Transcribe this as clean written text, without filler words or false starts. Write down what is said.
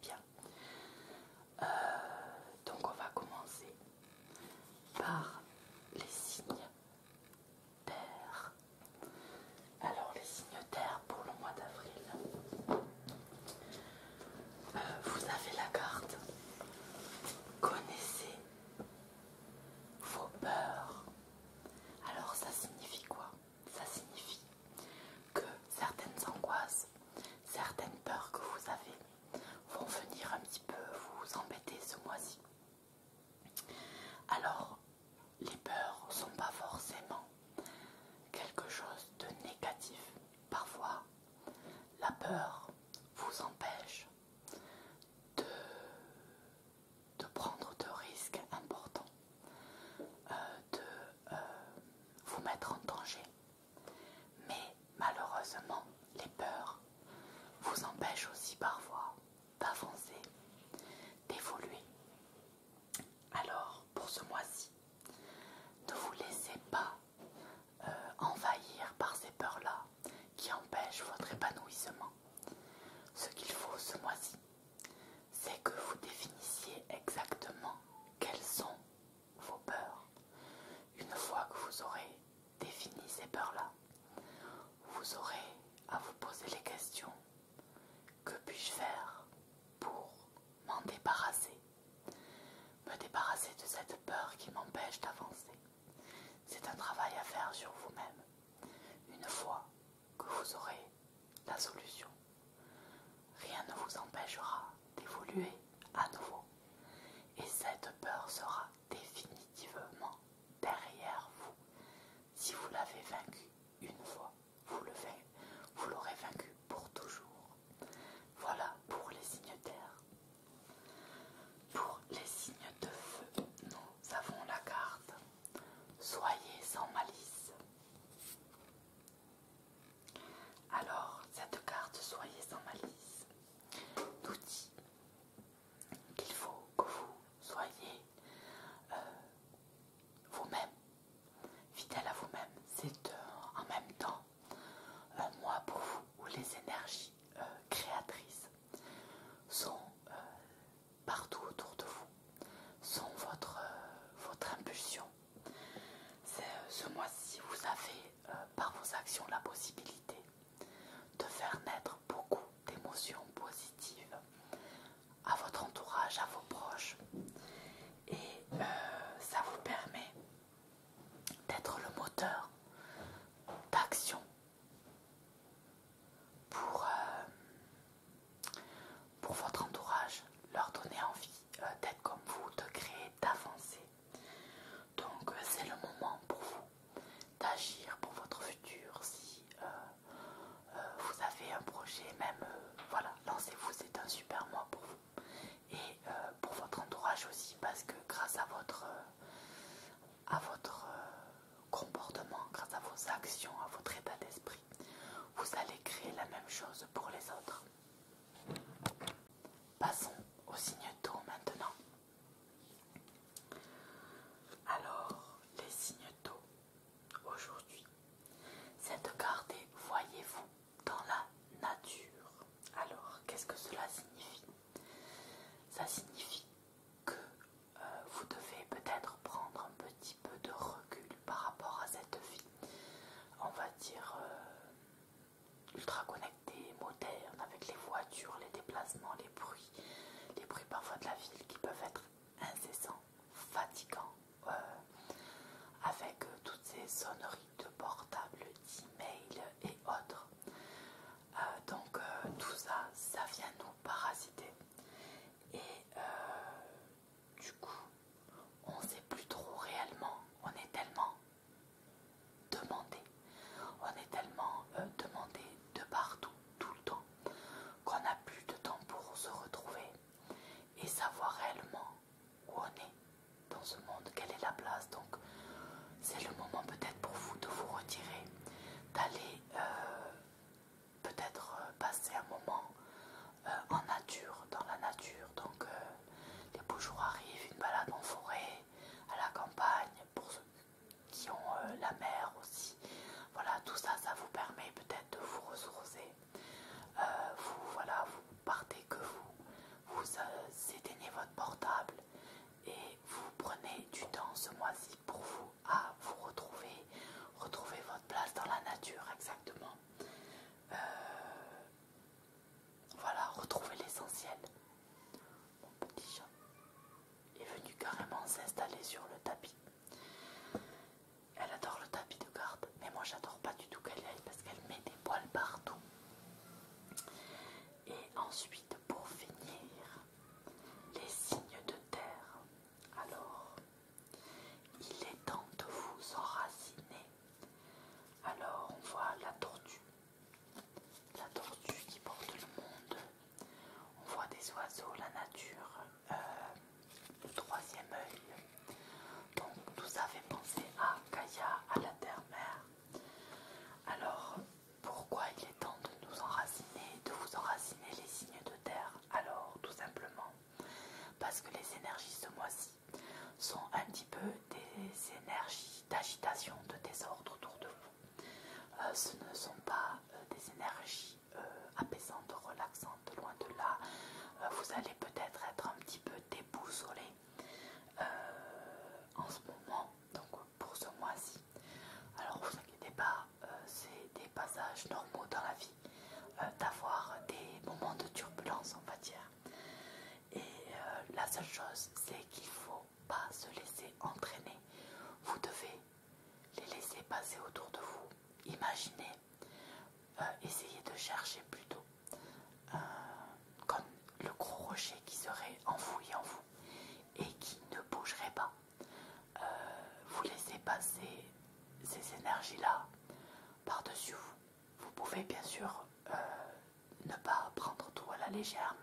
bien. Donc on va commencer par les signes d'air. Alors les signes d'air pour le mois d'avril. Vous avez la carte. Connaissez vos peurs. Alors ça signifie quoi? Ça signifie que certaines angoisses, certaines peurs que vous avez vont venir un petit peu vous embêter ce mois-ci. Alors, les peurs ne sont pas forcément quelque chose de négatif. Parfois, la peur vous empêche de prendre de risques importants, de vous mettre en danger. Mais malheureusement, les peurs vous empêchent aussi parfois d'avancer, d'évoluer. Alors, pour ce mois-ci, ne vous laissez pas envahir par ces peurs-là qui empêchent votre épanouissement. Ce qu'il faut ce mois-ci, c'est que vous définissiez exactement quelles sont vos peurs. Une fois que vous aurez défini ces peurs-là, vous aurez à vous poser les questions. Que puis-je faire pour m'en débarrasser? Me débarrasser de cette peur qui m'empêche d'avancer. C'est un travail à faire sur vous-même. Une fois que vous aurez la solution, rien ne vous empêchera d'évoluer à nouveau. Et cette peur sera définitivement derrière vous. Si vous l'avez vaincue une fois, vous l'aurez vaincue pour toujours. Voilà pour les signes d'air. Pour les signes de feu, nous avons la carte Soyez sans malice. Alors, cette carte Soyez sans malice nous dit qu'il faut que vous soyez vous-même, fidèle à vous-même. C'est en même temps un mois pour vous où les énergies créatrices sont partout autour de vous, sont votre impulsion. Ce mois-ci, vous avez par vos actions la possibilité de faire naître beaucoup d'émotions positives à votre entourage, à vos proches. Et ça vous permet d'être le moteur d'action pour votre entourage, leur donner envie d'être comme vous, de créer, d'avancer. Donc c'est le moment pour vous d'agir pour votre futur. Si vous avez un projet, même voilà, lancez-vous, c'est un super mois pour vous. Et pour votre entourage aussi, parce que grâce à votre comportement, grâce à vos actions, à votre état d'esprit, vous allez créer la même chose pour les autres. Passons au signe d'eau maintenant. Alors, les signes d'eau, aujourd'hui, cette carte est voyez-vous dans la nature. Alors, qu'est-ce que cela signifie? Ça signifie que vous devez peut-être prendre un petit peu de recul par rapport à cette vie, on va dire ultra connectée, moderne, avec les voitures, les déplacements, les bruits parfois de la ville qui peuvent être incessants, fatigants, avec toutes ces sonneries de portables, d'emails et autres. Donc tout ça, ça vient nous parasiter. Et du coup, on ne sait plus trop réellement, on est tellement demandé, demandé de partout, tout le temps, qu'on n'a plus de temps pour se retrouver et savoir réellement où on est dans ce monde, quelle est la place. Donc c'est le moment peut-être pour vous de seule chose, c'est qu'il ne faut pas se laisser entraîner. Vous devez les laisser passer autour de vous. Imaginez, essayez de chercher plutôt comme le gros rocher qui serait enfoui en vous et qui ne bougerait pas. Vous laissez passer ces énergies-là par-dessus vous. Vous pouvez bien sûr ne pas prendre tout à la légère,